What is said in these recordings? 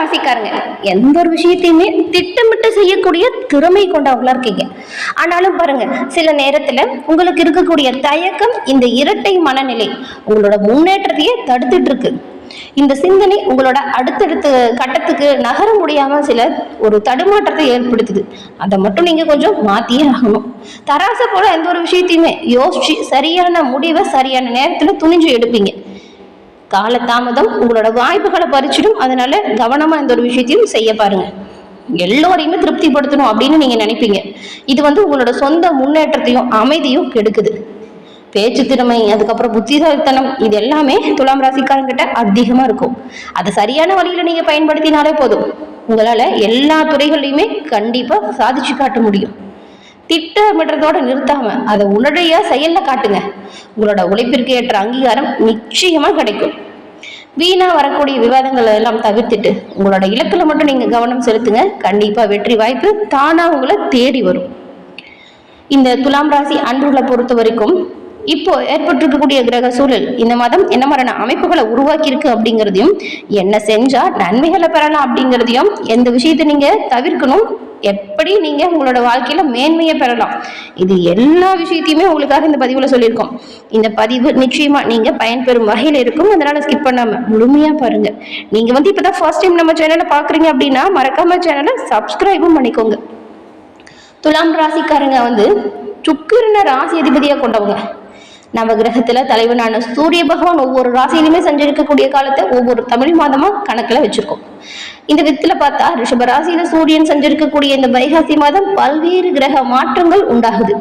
ராசிக்காரங்க எந்த ஒரு விஷயத்தையுமே திட்டமிட்டு செய்யக்கூடிய திறமை கொண்டவங்களா இருக்கீங்க. ஆனாலும் பாருங்க, சில நேரத்துல உங்களுக்கு இருக்கக்கூடிய தயக்கம், இந்த இரட்டை மனநிலை உங்களோட முன்னேற்றத்தையே தடுத்துட்டு இருக்கு. இந்த சிந்தனை உங்களோட அடுத்தடுத்த கட்டத்துக்கு நகர முடியாம சில ஒரு தடுமாற்றத்தை ஏற்படுத்துது. அதை மட்டும் நீங்க கொஞ்சம் மாத்தியே ஆகணும். தராசை போல எந்த ஒரு விஷயத்தையுமே யோசிச்சு சரியான முடிவை சரியான நேரத்துல துணிஞ்சு எடுப்பீங்க. கால தாமதம் உங்களோட வாய்ப்புகளை பறிச்சிடும். அதனால கவனமா இந்த ஒரு விஷயத்தையும் செய்ய பாருங்க. எல்லோரையுமே திருப்திப்படுத்தணும் அப்படின்னு நீங்க நினைப்பீங்க. இது உங்களோட சொந்த முன்னேற்றத்தையும் அமைதியும் கெடுக்குது. பேச்சு திறமை, அதுக்கப்புறம் புத்திசாலித்தனம், இது எல்லாமே துலாம் ராசிக்காரங்கிட்ட அதிகமா இருக்கும். அதை சரியான வழியில நீங்க பயன்படுத்தினாலே போதும், உங்களால எல்லா துறைகளையுமே கண்டிப்பா சாதிச்சு காட்ட முடியும். திட்டமிடுறதோட நிறுத்தாம அதை உடனடியா செயல்ல காட்டுங்க. உங்களோட உழைப்பிற்கு ஏற்ற அங்கீகாரம் நிச்சயமா கிடைக்கும். வீணா வரக்கூடிய விவாதங்களை எல்லாம் தவிர்த்துட்டு உங்களோட இலக்குல மட்டும் நீங்க கவனம் செலுத்துங்க. கண்டிப்பா வெற்றி வாய்ப்பு தானா உங்களை தேடி வரும். இந்த துலாம் ராசி அன்புகளை பொறுத்த வரைக்கும் இப்போ ஏற்பட்டிருக்கக்கூடிய கிரக சூழல் இந்த மாதம் என்ன மாதிரியான அமைப்புகளை உருவாக்கி இருக்கு அப்படிங்கிறதையும், என்ன செஞ்சா நன்மைகளை பெறலாம் அப்படிங்கிறதையும், எந்த விஷயத்தை நீங்க தவிர்க்கணும், எப்படி நீங்க உங்களோட வாழ்க்கையில மேன்மையை பெறலாம், இது எல்லா விஷயத்தையுமே உங்களுக்காக இந்த பதிவுல சொல்லியிருக்கோம். இந்த பதிவு நிச்சயமா நீங்க பயன்பெறும் வகையில இருக்கும். அதனால ஸ்கிப் பண்ணாம முழுமையா பாருங்க. நீங்க இப்பதான் ஃபர்ஸ்ட் டைம் நம்ம சேனலை பாக்குறீங்க அப்படின்னா மறக்காம சேனலை சப்ஸ்கிரைபும் பண்ணிக்கோங்க. துலாம் ராசிக்காரங்க சுக்கிரனை ராசி அதிபதியா கொண்டவங்க. நவ கிரகத்துல தலைவனான சூரிய பகவான் ஒவ்வொரு ராசியிலுமே சஞ்சரிக்கக்கூடிய காலத்தை ஒவ்வொரு தமிழ் மாதமா கணக்குல வச்சிருக்கோம். இந்த விதத்துல பார்த்தா ரிஷப ராசியில சூரியன் சஞ்சரிக்கக்கூடிய இந்த வைகாசி மாதம் பல்வேறு கிரக மாற்றங்கள் உண்டாகுது.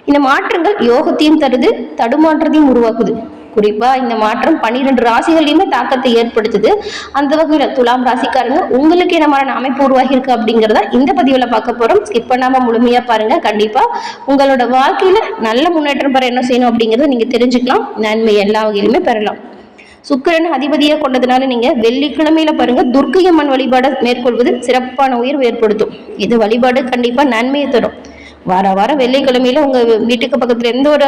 இந்த மாற்றங்கள் யோகத்தையும் தருது, தடுமாற்றத்தையும் உருவாக்குது. குறிப்பா இந்த மாற்றம் 12 ராசிகளையுமே தாக்கத்தை ஏற்படுத்துது. அந்த வகையில துலாம் ராசிக்காரங்க உங்களுக்கு என்ன மாதிரியான அமைப்பு உருவாகி இருக்கு அப்படிங்கிறத இந்த பதிவுல பார்க்க போறோம். ஸ்கிப் பண்ணாம முழுமையா பாருங்க. கண்டிப்பா உங்களோட வாழ்க்கையில நல்ல முன்னேற்றம் பெற என்ன செய்யணும் அப்படிங்கறத நீங்க தெரிஞ்சுக்கலாம். நன்மை எல்லா வகையிலுமே பெறலாம். சுக்கிரன் அதிபதியா கொண்டதுனால நீங்க வெள்ளிக்கிழமையில பாருங்க துர்க்கை அம்மன் வழிபாடு மேற்கொள்வது சிறப்பான உயர்வு ஏற்படுத்தும். இது வழிபாடு கண்டிப்பா நன்மையை தரும். வாரம் வெள்ளிக்கிழமையில உங்க வீட்டுக்கு பக்கத்துல எந்த ஒரு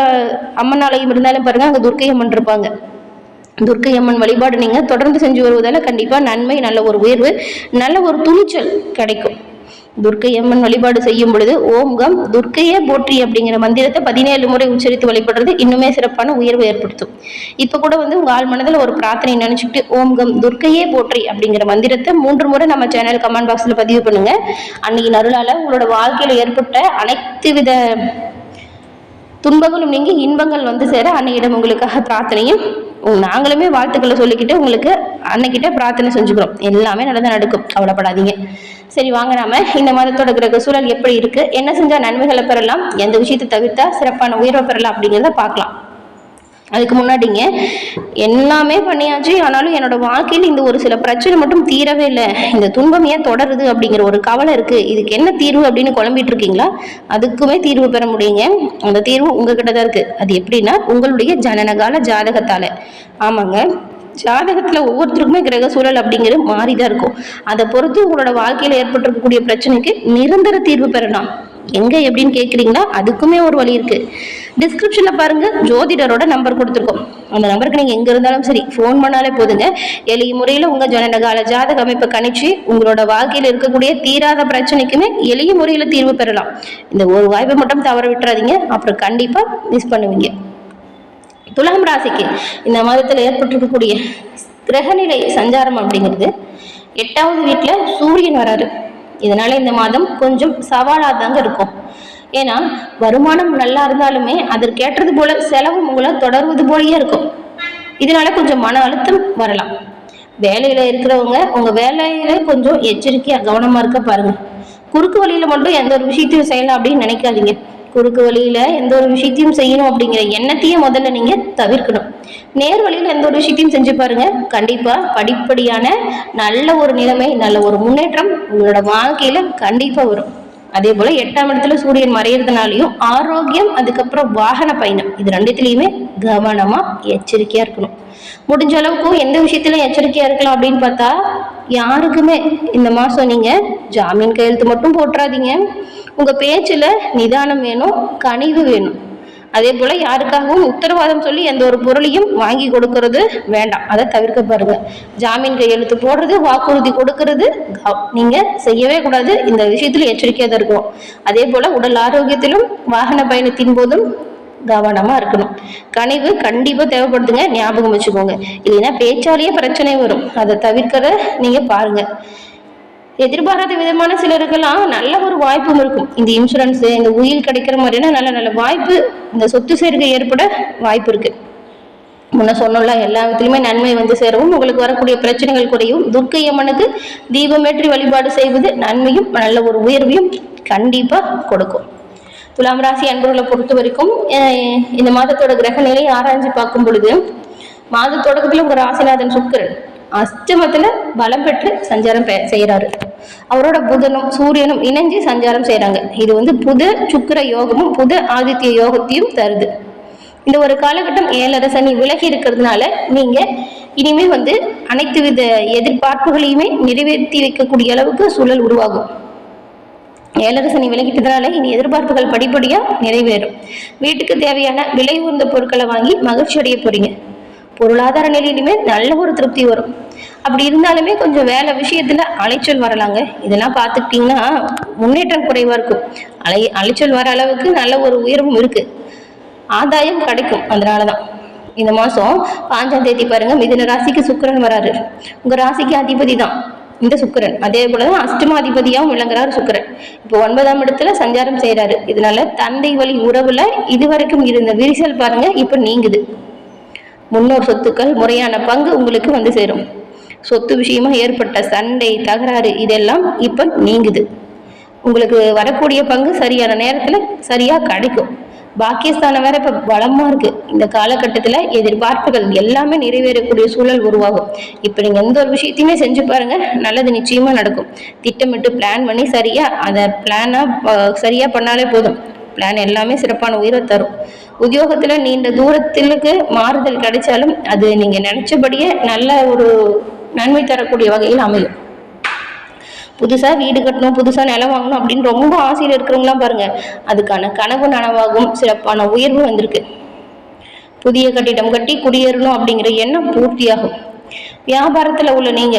அம்மன் ஆலயம் இருந்தாலும் பாருங்க, அங்க துர்க்கை அம்மன் இருப்பாங்க. துர்க்கை அம்மன் வழிபாடு நீங்க தொடர்ந்து செஞ்சு வருவதால கண்டிப்பா நன்மை, நல்ல ஒரு உயர்வு, நல்ல ஒரு துணிச்சல் கிடைக்கும். துர்க்கை அம்மன் வழிபாடு செய்யும் பொழுது ஓம் கம் துர்க்கையே போற்றி அப்படிங்கிற மந்திரத்தை 17 முறை உச்சரித்து வழிபடுறது இன்னுமே சிறப்பான உயர்வு ஏற்படுத்தும். இப்ப கூட உங்க ஆள் மனதில் ஒரு பிரார்த்தனை நினைச்சுக்கிட்டு ஓம் கம் துர்க்கையே போற்றி அப்படிங்கிற மந்திரத்தை 3 முறை நம்ம சேனல் கமெண்ட் பாக்ஸ்ல பதிவு பண்ணுங்க. அன்னைக்கு அருளால உங்களோட வாழ்க்கையில ஏற்பட்ட அனைத்து வித துன்பங்களும் நீங்கி இன்பங்கள் சேர அன்னையிடம் உங்களுக்காக பிரார்த்தனையும் நாங்களுமே வாழ்த்துக்களை சொல்லிக்கிட்டு உங்களுக்கு அன்னைக்கிட்ட பிரார்த்தனை செஞ்சுக்கிறோம். எல்லாமே நல்லதா நடக்கும், கவலைப்படாதீங்க. சரி, வாங்க நாம இந்த மாதத்தோட கிரக சூழல் எப்படி இருக்கு, என்ன செஞ்சா நன்மைகளை பெறலாம், எந்த விஷயத்தை தவிர்த்தா சிறப்பான உயர்வை பெறலாம் அப்படிங்கிறத பார்க்கலாம். அதுக்கு முன்னாடிங்க எல்லாமே பண்ணியாச்சு, ஆனாலும் என்னோட வாழ்க்கையில் இந்த ஒரு சில பிரச்சனை மட்டும் தீரவே இல்லை, இந்த துன்பம் ஏன் தொடருது அப்படிங்கிற ஒரு கவலை இருக்கு, இதுக்கு என்ன தீர்வு அப்படின்னு குழம்பிட்டு இருக்கீங்களா? அதுக்குமே தீர்வு பெற முடியுங்க. அந்த தீர்வு உங்ககிட்ட தான் இருக்கு. அது எப்படின்னா உங்களுடைய ஜனனகால ஜாதகத்தால. ஆமாங்க, ஜாதகத்துல ஒவ்வொருத்தருக்குமே கிரக சூழல் அப்படிங்கிறது மாறிதான் இருக்கும். அதை பொறுத்து உங்களோட வாழ்க்கையில ஏற்பட்டிருக்கக்கூடிய பிரச்சனைக்கு நிரந்தர தீர்வு பெறலாம். எங்க எப்படின்னு கேட்குறீங்களா? அதுக்குமே ஒரு வழி இருக்கு. டிஸ்கிரிப்ஷன்ல பாருங்க, ஜோதிடரோட நம்பர் கொடுத்துருக்கோம். அந்த நம்பருக்கு நீங்க எங்க இருந்தாலும் சரி ஃபோன் பண்ணாலே போதுங்க. எளிய முறையில உங்க ஜனனகால ஜாதக அமைப்பை கணிச்சு உங்களோட வாழ்க்கையில இருக்கக்கூடிய தீராத பிரச்சனைக்குமே எளிய முறையில தீர்வு பெறலாம். இந்த ஒரு வாய்ப்பை மட்டும் தவற விட்டுறாதீங்க, அப்புறம் கண்டிப்பா மிஸ் பண்ணுவீங்க. துலாம் ராசிக்கு இந்த மாதத்துல ஏற்பட்டிருக்கக்கூடிய கிரகநிலை சஞ்சாரம் அப்படிங்கிறது 8வது வீட்டுல சூரியன் வராரு. இதனால இந்த மாதம் கொஞ்சம் சவாலாதாங்க இருக்கும். ஏன்னா வருமானம் நல்லா இருந்தாலுமே அதற்கேற்றது போல செலவும் உங்களை தொடர்வது போலயே இருக்கும். இதனால கொஞ்சம் மன அழுத்தம் வரலாம். வேலையில இருக்கிறவங்க உங்க வேலையில கொஞ்சம் எச்சரிக்கையா கவனமா இருக்க பாருங்க. குறுக்கு வழியில மட்டும் எந்த ஒரு விஷயத்தையும் செய்யலாம் அப்படின்னு நினைக்காதீங்க. குறுக்கு வழியில எந்த ஒரு விஷயத்தையும் செய்யணும் அப்படிங்கிற எண்ணத்தையும் முதல்ல நீங்க தவிர்க்கணும். நேர் வழியில எந்த ஒரு விஷயத்தையும் செஞ்சு பாருங்க. கண்டிப்பா படிப்படியான நல்ல ஒரு நிலைமை, நல்ல ஒரு முன்னேற்றம் உங்களோட வாழ்க்கையில கண்டிப்பா வரும். அதே போல 8ஆம் இடத்துல சூரியன் மறையறதுனாலையும் ஆரோக்கியம், அதுக்கப்புறம் வாகன பயணம், இது ரெண்டுத்திலயுமே கவனமா எச்சரிக்கையா இருக்கணும். முடிஞ்ச அளவுக்கு எந்த விஷயத்திலும் எச்சரிக்கையா இருக்கலாம் அப்படின்னு பார்த்தா, யாருக்குமே இந்த மாசம் நீங்க ஜாமீன் கையெழுத்து மட்டும் போட்டுறாதீங்க. உங்க பேச்சுல நிதானம் வேணும், கனிவு வேணும். அதே போல யாருக்காகவும் உத்தரவாதம் சொல்லி எந்த ஒரு பொருளையும் வாங்கி கொடுக்கறது வேண்டாம், அதை தவிர்க்க பாருங்க. ஜாமீன் கையெழுத்து போடுறது, வாக்குறுதி கொடுக்கறது நீங்க செய்யவே கூடாது. இந்த விஷயத்துல எச்சரிக்கையா தான் இருக்கும். அதே போல உடல் ஆரோக்கியத்திலும் வாகன பயணத்தின் போதும் கவனமா இருக்கணும். கனிவு கண்டிப்பா தேவைப்படுதுங்க, ஞாபகம் வச்சுக்கோங்க. இல்லைன்னா பேச்சாலேயே பிரச்சனை வரும், அதை தவிர்க்கிற நீங்க பாருங்க. எதிர்பாராத விதமான சிலருக்கெல்லாம் நல்ல ஒரு வாய்ப்பும் இருக்கும். இந்த இன்சூரன்ஸ், இந்த உயில் கிடைக்கிற மாதிரியான நல்ல நல்ல வாய்ப்பு, இந்த சொத்து சேர்க்கை ஏற்பட வாய்ப்பு இருக்கு. முன்ன சொன்னோம்ல, எல்லா விதத்திலுமே நன்மை வந்து சேரவும், உங்களுக்கு வரக்கூடிய பிரச்சனைகள் குறையும். துர்க்கை அம்மனுக்கு தீபமேற்றி வழிபாடு செய்வது நன்மையும் நல்ல ஒரு உயர்வையும் கண்டிப்பா கொடுக்கும். துலாம் ராசி அன்பர்களை பொறுத்த வரைக்கும் இந்த மாதத்தோட கிரக நிலையை ஆராய்ச்சி பார்க்கும் பொழுது, மாத தொடக்கத்துல உங்க ராசிநாதன் சுக்கிரன் அஷ்டமத்துல பலம் பெற்று சஞ்சாரம் செய்யறாரு. அவரோட புதனும் சூரியனும் இணைஞ்சு சஞ்சாரம் செய்யறாங்க. இது வந்து புத சுக்கிர யோகமும் புத ஆதித்ய யோகத்தையும் தருது. இந்த ஒரு காலகட்டம் 7.5 சனி விலகி இருக்கிறதுனால நீங்க இனிமே வந்து அனைத்து வித எதிர்பார்ப்புகளையுமே நிறைவேற்றி வைக்கக்கூடிய அளவுக்கு சூழல் உருவாகும். 7.5 சனி விலகிட்டதுனால இனி எதிர்பார்ப்புகள் படிப்படியா நிறைவேறும். வீட்டுக்கு தேவையான விலை உயர்ந்த பொருட்களை வாங்கி மகிழ்ச்சி அடைய போறீங்க. பொருளாதார நிலையிலுமே நல்ல ஒரு திருப்தி வரும். அப்படி இருந்தாலுமே கொஞ்சம் வேலை விஷயத்துல அலைச்சல் வரலாங்க. இதெல்லாம் பார்த்துக்கிட்டீங்கன்னா முன்னேற்றம் குறைவா இருக்கும். அலைச்சல் வர அளவுக்கு நல்ல ஒரு உயர்வும் இருக்கு, ஆதாயம் கிடைக்கும். அதனாலதான் இந்த மாசம் 5ஆம் தேதி பாருங்க, மிதுன ராசிக்கு சுக்கிரன் வராரு. உங்க ராசிக்கு அதிபதி தான் இந்த சுக்கிரன். அதே போலதான் அஷ்டமாதிபதியாகவும் விளங்குறாரு சுக்கிரன். இப்போ 9ஆம் இடத்துல சஞ்சாரம் செய்யறாரு. இதனால தந்தை வழி உறவுல இதுவரைக்கும் இருந்த விரிசல் பாருங்க இப்ப நீங்குது. முன்னோர் சொத்துக்கள் முறையான பங்கு உங்களுக்கு வந்து சேரும். சொத்து விஷயமா ஏற்பட்ட சண்டை தகராறு இதெல்லாம் இப்ப நீங்குது. உங்களுக்கு வரக்கூடிய பங்கு சரியான நேரத்துல சரியா கிடைக்கும். பாக்கியஸ்தானம் வேற இப்ப பலமா இருக்கு. இந்த காலகட்டத்துல எதிர்பார்ப்புகள் எல்லாமே நிறைவேறக்கூடிய சூழல் உருவாகும். இப்ப நீங்க எந்த ஒரு விஷயத்தையுமே செஞ்சு பாருங்க, நல்லது நிச்சயமா நடக்கும். திட்டமிட்டு பிளான் பண்ணி சரியா அதை பிளானா சரியா பண்ணாலே போதும். பிளான் எல்லாமே சிறப்பான உயர்வை தரும். உத்தியோகத்துல நீண்ட தூரத்திற்கு மாறுதல் கிடைச்சாலும் அது நீங்க நினைச்சபடியே நல்ல ஒரு நன்மை தரக்கூடிய வகையில் அமையும். புதுசா வீடு கட்டணும், புதுசா நிலம் வாங்கணும் அப்படின்னு ரொம்ப ஆசையில் இருக்கிறவங்களாம் பாருங்க, அதுக்கான கனவு நனவாகும். சிறப்பான உயர்வு வந்திருக்கு. புதிய கட்டிடம் கட்டி குடியேறணும் அப்படிங்கிற எண்ணம் பூர்த்தியாகும். வியாபாரத்துல உள்ள நீங்க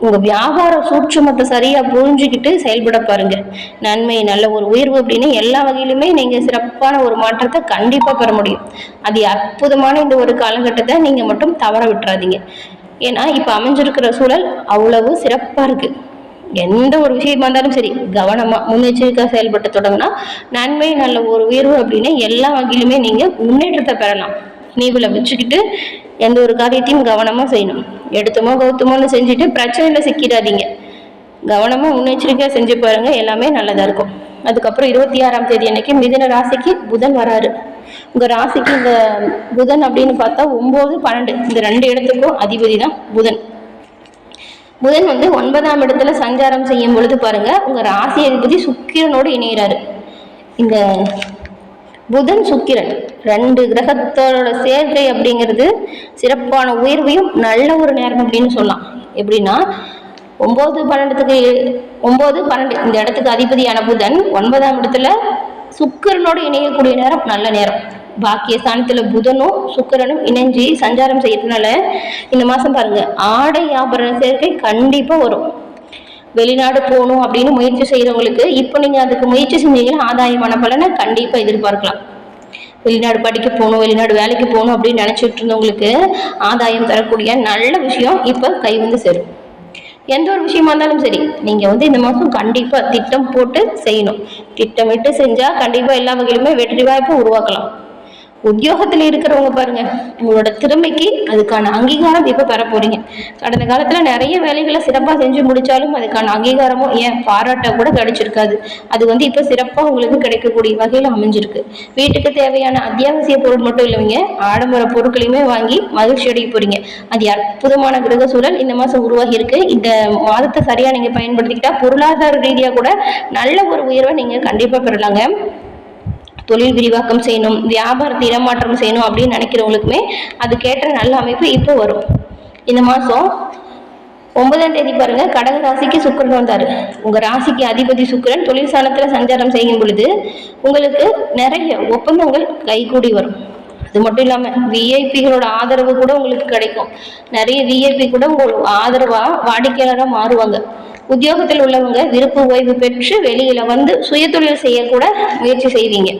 உங்க வியாபார சூட்சுமத்தை சரியா புரிஞ்சுக்கிட்டு செயல்பட பாருங்க. நன்மை நல்ல ஒரு உயர்வு அப்படின்னு எல்லா வகையிலுமே நீங்க சிறப்பான ஒரு மாற்றத்தை கண்டிப்பா பெற முடியும். அது அற்புதமான இந்த ஒரு காலகட்டத்தை நீங்க மட்டும் தவற விட்டுறாதீங்க. ஏன்னா இப்ப அமைஞ்சிருக்கிற சூழல் அவ்வளவு சிறப்பா இருக்கு. எந்த ஒரு விஷயமா இருந்தாலும் சரி கவனமா முன்னெச்சரிக்கை செயல்பட்டு தொடங்கினா நன்மை நல்ல ஒரு உயர்வு அப்படின்னு எல்லா வகையிலுமே நீங்க முன்னேற்றத்தை பெறலாம். நினைவுல வச்சுக்கிட்டு எந்த ஒரு காரியத்தையும் கவனமா செய்யணும். எடுத்தமோ கௌத்தமோன்னு செஞ்சுட்டு பிரச்சனையில சிக்கிடாதீங்க. கவனமா முன்னெச்சரிக்கையா செஞ்சு பாருங்க, எல்லாமே நல்லதா இருக்கும். அதுக்கப்புறம் 26ஆம் தேதி அன்னைக்கு மிதுன ராசிக்கு புதன் வராரு. உங்க ராசிக்கு இந்த புதன் அப்படின்னு பார்த்தா 9, 12 இந்த 2 இடத்துக்கும் அதிபதி தான் புதன். புதன் வந்து 9ஆம் இடத்துல சஞ்சாரம் செய்யும் பொழுது பாருங்க, உங்க ராசி அதிபதி சுக்கிரனோடு இணைகிறாரு. இந்த புதன் சுக்கிரன் 2 கிரகத்தோட சேர்க்கை அப்படிங்கிறது சிறப்பான உயர்வையும் நல்ல ஒரு நேரம் அப்படின்னு சொல்லலாம். எப்படின்னா 9, 12 இந்த இடத்துக்கு அதிபதியான புதன் 9ஆம் இடத்துல சுக்கிரனோடு இணையக்கூடிய நேரம் நல்ல நேரம். பாக்கிய ஸ்தானத்துல புதனும் சுக்கிரனும் இணைஞ்சு சஞ்சாரம் செய்யறதுனால இந்த மாசம் பாருங்க ஆடை ஆபரண சேர்க்கை கண்டிப்பா வரும். வெளிநாடு போகணும் அப்படின்னு முயற்சி செய்யறவங்களுக்கு இப்போ நீங்க அதுக்கு முயற்சி செஞ்சீங்கன்னா ஆதாயமான பலனை கண்டிப்பா எதிர்பார்க்கலாம். வெளிநாடு படிக்க போகணும், வெளிநாடு வேலைக்கு போகணும் அப்படின்னு நினைச்சிட்டு இருந்தவங்களுக்கு ஆதாயம் தரக்கூடிய நல்ல விஷயம் இப்ப கை வந்து சேரும். எந்த ஒரு விஷயமா இருந்தாலும் சரி நீங்க வந்து இந்த மாசம் கண்டிப்பா திட்டம் போட்டு செய்யணும். திட்டமிட்டு செஞ்சா கண்டிப்பா எல்லா வகையிலுமே வெற்றி வாய்ப்பு உருவாக்கலாம். உத்தியோகத்துல இருக்கிறவங்க பாருங்க, உங்களோட திறமைக்கு அதுக்கான அங்கீகாரம் இப்ப பெற போறீங்க. கடந்த காலத்துல நிறைய வேலைகளை சிறப்பா செஞ்சு முடிச்சாலும் அதுக்கான அங்கீகாரமும் ஏன் பாராட்ட கூட கிடைச்சிருக்காது. அது வந்து இப்ப சிறப்பா உங்களுக்கு கிடைக்கக்கூடிய வகையில அமைஞ்சிருக்கு. வீட்டுக்கு தேவையான அத்தியாவசிய பொருள் மட்டும் இல்லைங்க, ஆடம்பர பொருட்களையுமே வாங்கி மகிழ்ச்சி அடைய போறீங்க. அது அற்புதமான கிரக சூழல் இந்த மாசம் உருவாகி இருக்கு. இந்த மாதத்தை சரியா நீங்க பயன்படுத்திக்கிட்டா பொருளாதார ரீதியா கூட நல்ல ஒரு உயர்வை நீங்க கண்டிப்பா பெறலாங்க. தொழில் விரிவாக்கம் செய்யணும், வியாபாரத்தை இடமாற்றம் செய்யணும் அப்படின்னு நினைக்கிறவங்களுக்குமே அதுக்கேற்ற நல்ல அமைப்பு இப்போ வரும். இந்த மாதம் 9ஆம் தேதி பாருங்க, கடக ராசிக்கு சுக்கிரன் வந்தாரு. உங்க ராசிக்கு அதிபதி சுக்கிரன் தொழில் ஸ்தானத்துல சஞ்சாரம் செய்யும் பொழுது உங்களுக்கு நிறைய ஒப்பந்தங்கள் கைகூடி வரும். அது மட்டும் இல்லாம விஐபிகளோட ஆதரவு கூட உங்களுக்கு கிடைக்கும். நிறைய விஐபி கூட உங்களுக்கு ஆதரவா வாடிக்கையாளராக மாறுவாங்க. உத்தியோகத்தில் உள்ளவங்க விருப்ப ஓய்வு பெற்று வெளியில வந்து சுயதொழில் செய்யக்கூட முயற்சி செய்வீங்க.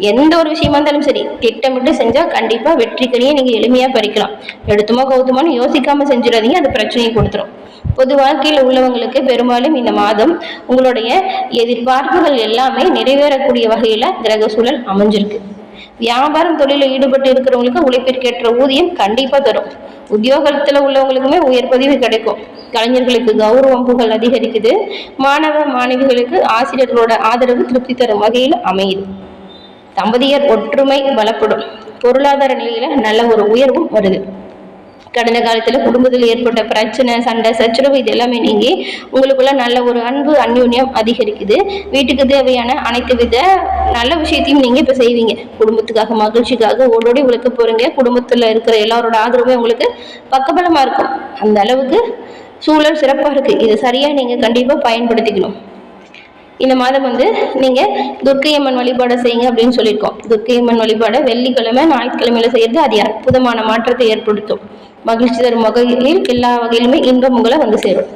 எந்த ஒரு விஷயமா இருந்தாலும் சரி, திட்டமிட்டு செஞ்சா கண்டிப்பா வெற்றிக்கடியே நீங்க எளிமையா பறிக்கலாம். எடுத்துமா கௌத்துமான்னு யோசிக்காம செஞ்சிடாதீங்க, அது பிரச்சனையை கொடுத்துரும். பொது வாழ்க்கையில் உள்ளவங்களுக்கு பெரும்பாலும் இந்த மாதம் உங்களுடைய எதிர்பார்ப்புகள் எல்லாமே நிறைவேறக்கூடிய வகையில கிரக சூழல் அமைஞ்சிருக்கு. வியாபாரம் தொழிலில் ஈடுபட்டு இருக்கிறவங்களுக்கு உழைப்பிற்கேற்ற ஊதியம் கண்டிப்பா தரும். உத்தியோகத்துல உள்ளவங்களுக்குமே உயர் பதிவு கிடைக்கும். கலைஞர்களுக்கு கௌரவம் புகழ் அதிகரிக்குது. மாணவ மாணவிகளுக்கு ஆசிரியர்களோட ஆதரவு திருப்தி தரும் வகையில் அமையுது. தம்பதியர் ஒற்றுமை பலப்படும். பொருளாதார நிலையில நல்ல ஒரு உயர்வும் வருது. கடந்த காலத்துல குடும்பத்தில் ஏற்பட்ட பிரச்சனை, சண்டை, சச்சரவு இது எல்லாமே நீங்கி உங்களுக்குள்ள நல்ல ஒரு அன்பு அந்யோன்யம் அதிகரிக்குது. வீட்டுக்கு தேவையான அனைத்து வித நல்ல விஷயத்தையும் நீங்க இப்ப செய்வீங்க. குடும்பத்துக்காக மகிழ்ச்சிக்காக ஓடோடி உழைக்க போறீங்க. குடும்பத்துல இருக்கிற எல்லாரோட ஆதரவும் உங்களுக்கு பக்கபலமா இருக்கும். அந்த அளவுக்கு சூழல் சிறப்பா இருக்கு. இதை சரியா நீங்க கண்டிப்பா பயன்படுத்திக்கணும். இந்த மாதம் நீங்க துர்க்கையம்மன் வழிபாடை செய்யுங்க அப்படின்னு சொல்லியிருக்கோம். துர்க்கையம்மன் வழிபாடை வெள்ளிக்கிழமை ஞாயிற்றுக்கிழமையில செய்யறது அது அற்புதமான மாற்றத்தை ஏற்படுத்தும். மகிழ்ச்சி தரும் வகையில் எல்லா வகையிலுமே இன்பம் உங்களை சேரும்.